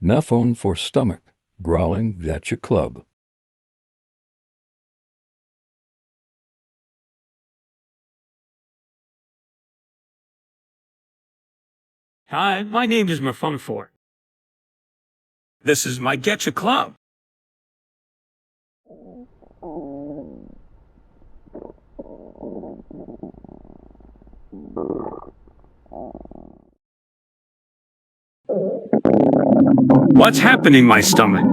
MePhone for stomach. Growling Gacha Club. Hi, my name is MePhone4. This is my Gacha Club. What's happening in my stomach?